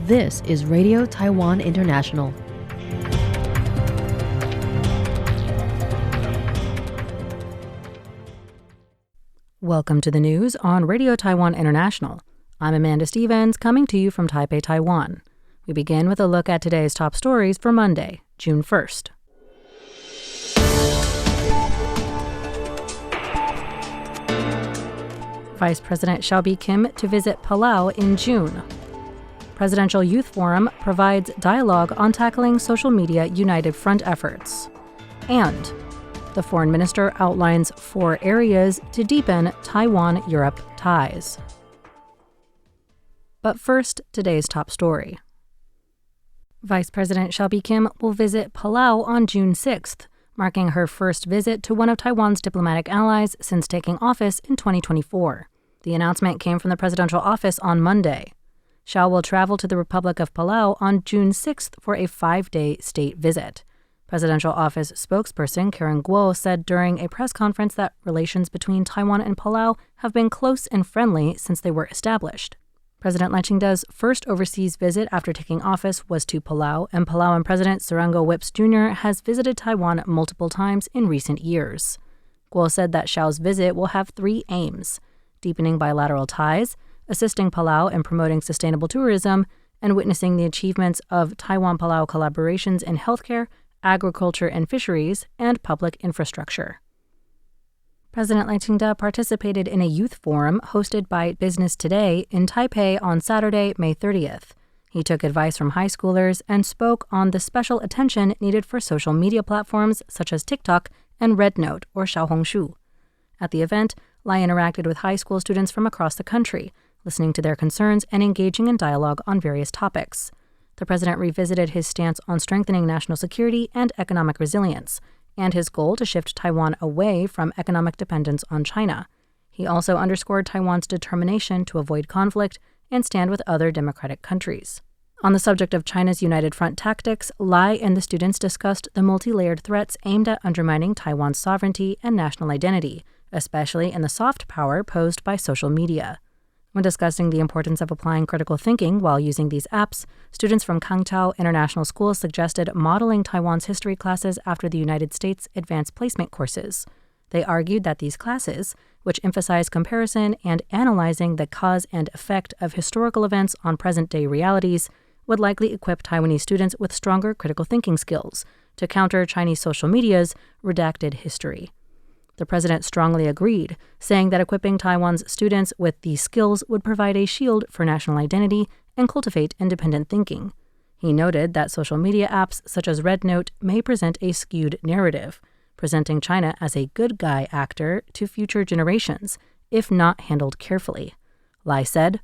This is Radio Taiwan International. Welcome to the news on Radio Taiwan International. I'm Amanda Stevens, coming to you from Taipei, Taiwan. We begin with a look at today's top stories for Monday, June 1st. Vice President Xiaobi Kim to visit Palau in June. Presidential Youth Forum provides dialogue on tackling social media united front efforts. And the foreign minister outlines 4 areas to deepen Taiwan-Europe ties. But first, today's top story. Vice President Xiaobi Kim will visit Palau on June 6th, marking her first visit to one of Taiwan's diplomatic allies since taking office in 2024. The announcement came from the presidential office on Monday. Xiao will travel to the Republic of Palau on June 6th for a 5-day state visit. Presidential office spokesperson Karen Guo said during a press conference that relations between Taiwan and Palau have been close and friendly since they were established. President Lai Ching-te's first overseas visit after taking office was to Palau, and Palauan President Tsurangho Whipps Jr. has visited Taiwan multiple times in recent years. Guo said that Xiao's visit will have 3 aims: deepening bilateral ties, assisting Palau in promoting sustainable tourism, and witnessing the achievements of Taiwan-Palau collaborations in healthcare, agriculture and fisheries, and public infrastructure. President Lai Ching-te participated in a youth forum hosted by Business Today in Taipei on Saturday, May 30th. He took advice from high schoolers and spoke on the special attention needed for social media platforms such as TikTok and RedNote or Xiaohongshu. At the event, Lai interacted with high school students from across the country, listening to their concerns and engaging in dialogue on various topics. The president revisited his stance on strengthening national security and economic resilience, and his goal to shift Taiwan away from economic dependence on China. He also underscored Taiwan's determination to avoid conflict and stand with other democratic countries. On the subject of China's United Front tactics, Lai and the students discussed the multi-layered threats aimed at undermining Taiwan's sovereignty and national identity, especially in the soft power posed by social media. When discussing the importance of applying critical thinking while using these apps, students from Kangchao International School suggested modeling Taiwan's history classes after the United States Advanced Placement courses. They argued that these classes, which emphasize comparison and analyzing the cause and effect of historical events on present-day realities, would likely equip Taiwanese students with stronger critical thinking skills to counter Chinese social media's redacted history. The president strongly agreed, saying that equipping Taiwan's students with these skills would provide a shield for national identity and cultivate independent thinking. He noted that social media apps such as RedNote may present a skewed narrative, presenting China as a good guy actor to future generations, if not handled carefully. Lai said,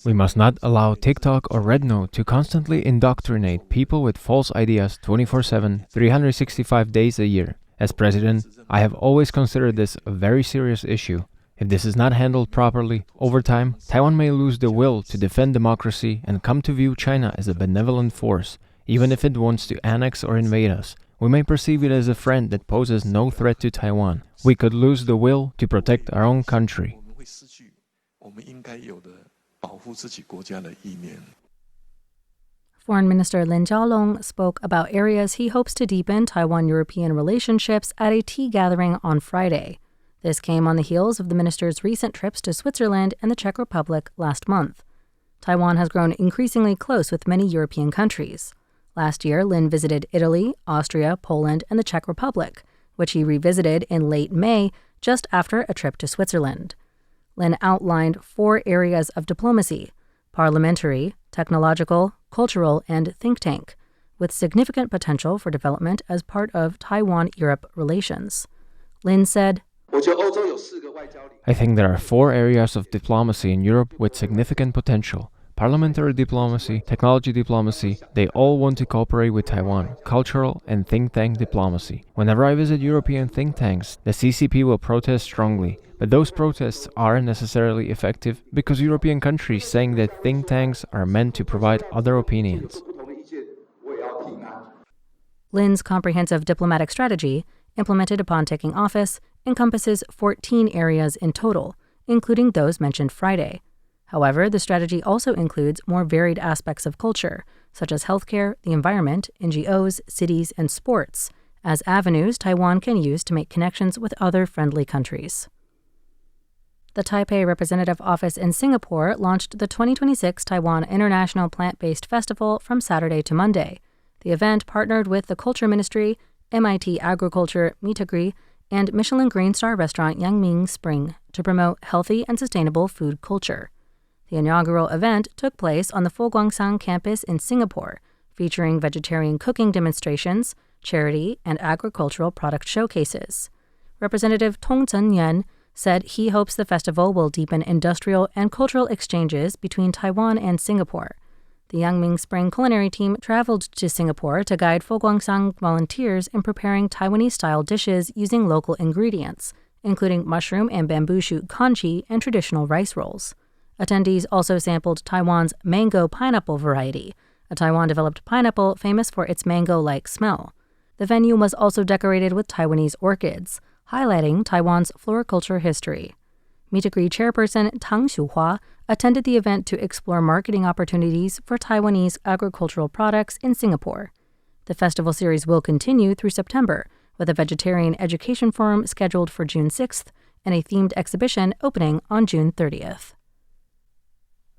"We must not allow TikTok or RedNote to constantly indoctrinate people with false ideas 24/7, 365 days a year. As president, I have always considered this a very serious issue. If this is not handled properly, over time, Taiwan may lose the will to defend democracy and come to view China as a benevolent force. Even if it wants to annex or invade us, we may perceive it as a friend that poses no threat to Taiwan. We could lose the will to protect our own country." Foreign Minister Lin Jialong spoke about areas he hopes to deepen Taiwan-European relationships at a tea gathering on Friday. This came on the heels of the minister's recent trips to Switzerland and the Czech Republic last month. Taiwan has grown increasingly close with many European countries. Last year, Lin visited Italy, Austria, Poland, and the Czech Republic, which he revisited in late May, just after a trip to Switzerland. Lin outlined 4 areas of diplomacy: parliamentary, technological, cultural, and think tank, with significant potential for development as part of Taiwan-Europe relations. Lin said, "I think there are 4 areas of diplomacy in Europe with significant potential. Parliamentary diplomacy, technology diplomacy, they all want to cooperate with Taiwan, cultural and think tank diplomacy. Whenever I visit European think tanks, the CCP will protest strongly, but those protests aren't necessarily effective because European countries saying that think tanks are meant to provide other opinions." Lin's comprehensive diplomatic strategy, implemented upon taking office, encompasses 14 areas in total, including those mentioned Friday. However, the strategy also includes more varied aspects of culture, such as healthcare, the environment, NGOs, cities, and sports, as avenues Taiwan can use to make connections with other friendly countries. The Taipei Representative Office in Singapore launched the 2026 Taiwan International Plant-Based Festival from Saturday to Monday. The event partnered with the Culture Ministry, MIT Agriculture, Mitagri, and Michelin Green Star restaurant Yangming Spring to promote healthy and sustainable food culture. The inaugural event took place on the Foguangshan campus in Singapore, featuring vegetarian cooking demonstrations, charity, and agricultural product showcases. Representative Tong Zhen-Yuan said he hopes the festival will deepen industrial and cultural exchanges between Taiwan and Singapore. The Yangming Spring culinary team traveled to Singapore to guide Foguangshan volunteers in preparing Taiwanese-style dishes using local ingredients, including mushroom and bamboo shoot congee and traditional rice rolls. Attendees also sampled Taiwan's mango pineapple variety, a Taiwan-developed pineapple famous for its mango-like smell. The venue was also decorated with Taiwanese orchids, highlighting Taiwan's floriculture history. Mitagri chairperson Tang Xiuhua attended the event to explore marketing opportunities for Taiwanese agricultural products in Singapore. The festival series will continue through September, with a vegetarian education forum scheduled for June 6th and a themed exhibition opening on June 30th.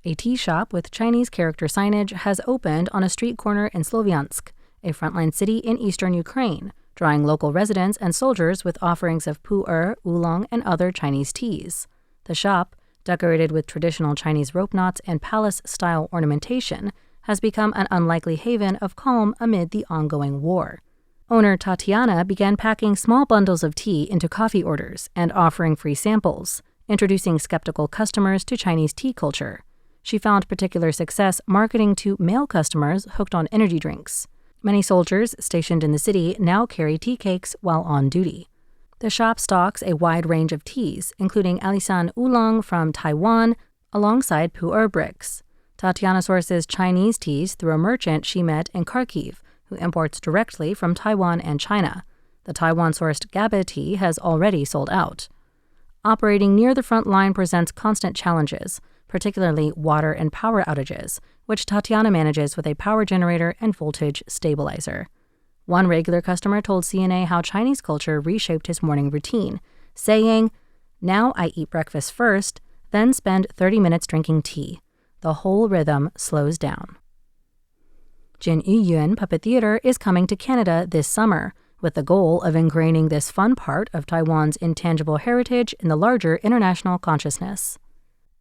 A tea shop with Chinese character signage has opened on a street corner in Sloviansk, a frontline city in eastern Ukraine, drawing local residents and soldiers with offerings of pu'er, oolong, and other Chinese teas. The shop, decorated with traditional Chinese rope knots and palace-style ornamentation, has become an unlikely haven of calm amid the ongoing war. Owner Tatiana began packing small bundles of tea into coffee orders and offering free samples, introducing skeptical customers to Chinese tea culture. She found particular success marketing to male customers hooked on energy drinks. Many soldiers stationed in the city now carry tea cakes while on duty. The shop stocks a wide range of teas, including Alisan Oolong from Taiwan, alongside pu'er bricks. Tatiana sources Chinese teas through a merchant she met in Kharkiv, who imports directly from Taiwan and China. The Taiwan-sourced GABA tea has already sold out. Operating near the front line presents constant challenges, particularly water and power outages, which Tatiana manages with a power generator and voltage stabilizer. One regular customer told CNA how Chinese culture reshaped his morning routine, saying, "Now I eat breakfast first, then spend 30 minutes drinking tea. The whole rhythm slows down." Jin Yuyuan Puppet Theater is coming to Canada this summer, with the goal of ingraining this fun part of Taiwan's intangible heritage in the larger international consciousness.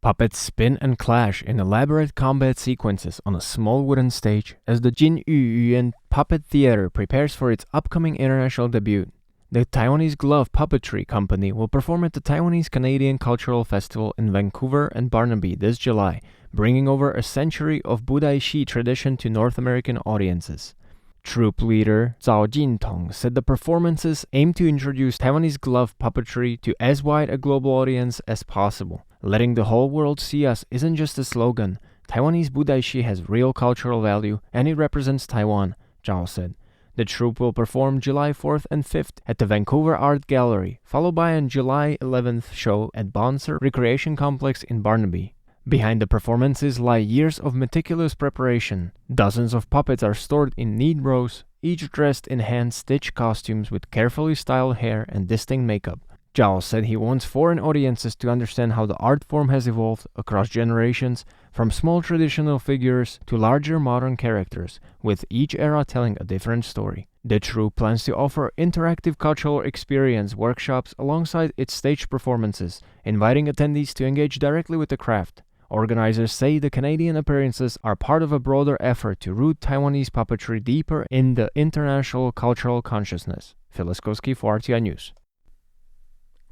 Puppets spin and clash in elaborate combat sequences on a small wooden stage as the Jin Yuyuan Puppet Theater prepares for its upcoming international debut. The Taiwanese Glove Puppetry Company will perform at the Taiwanese Canadian Cultural Festival in Vancouver and Barnaby this July, bringing over a century of Budaishi tradition to North American audiences. Troupe leader Zhao Jintong said the performances aim to introduce Taiwanese glove puppetry to as wide a global audience as possible. Letting the whole world see us isn't just a slogan. Taiwanese Budaishi has real cultural value and it represents Taiwan, Zhao said. The troupe will perform July 4th and 5th at the Vancouver Art Gallery, followed by a July 11th show at Bonser Recreation Complex in Barnaby. Behind the performances lie years of meticulous preparation. Dozens of puppets are stored in neat rows, each dressed in hand-stitched costumes with carefully styled hair and distinct makeup. Zhao said he wants foreign audiences to understand how the art form has evolved across generations, from small traditional figures to larger modern characters, with each era telling a different story. The troupe plans to offer interactive cultural experience workshops alongside its stage performances, inviting attendees to engage directly with the craft. Organizers say the Canadian appearances are part of a broader effort to root Taiwanese puppetry deeper in the international cultural consciousness. Phyllis Koski for RTI News.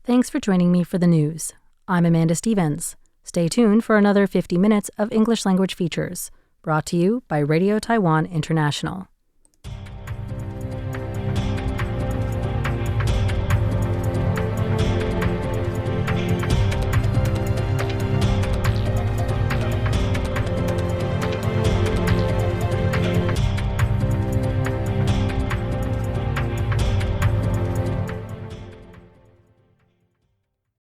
Thanks for joining me for the news. I'm Amanda Stevens. Stay tuned for another 50 minutes of English language features, brought to you by Radio Taiwan International.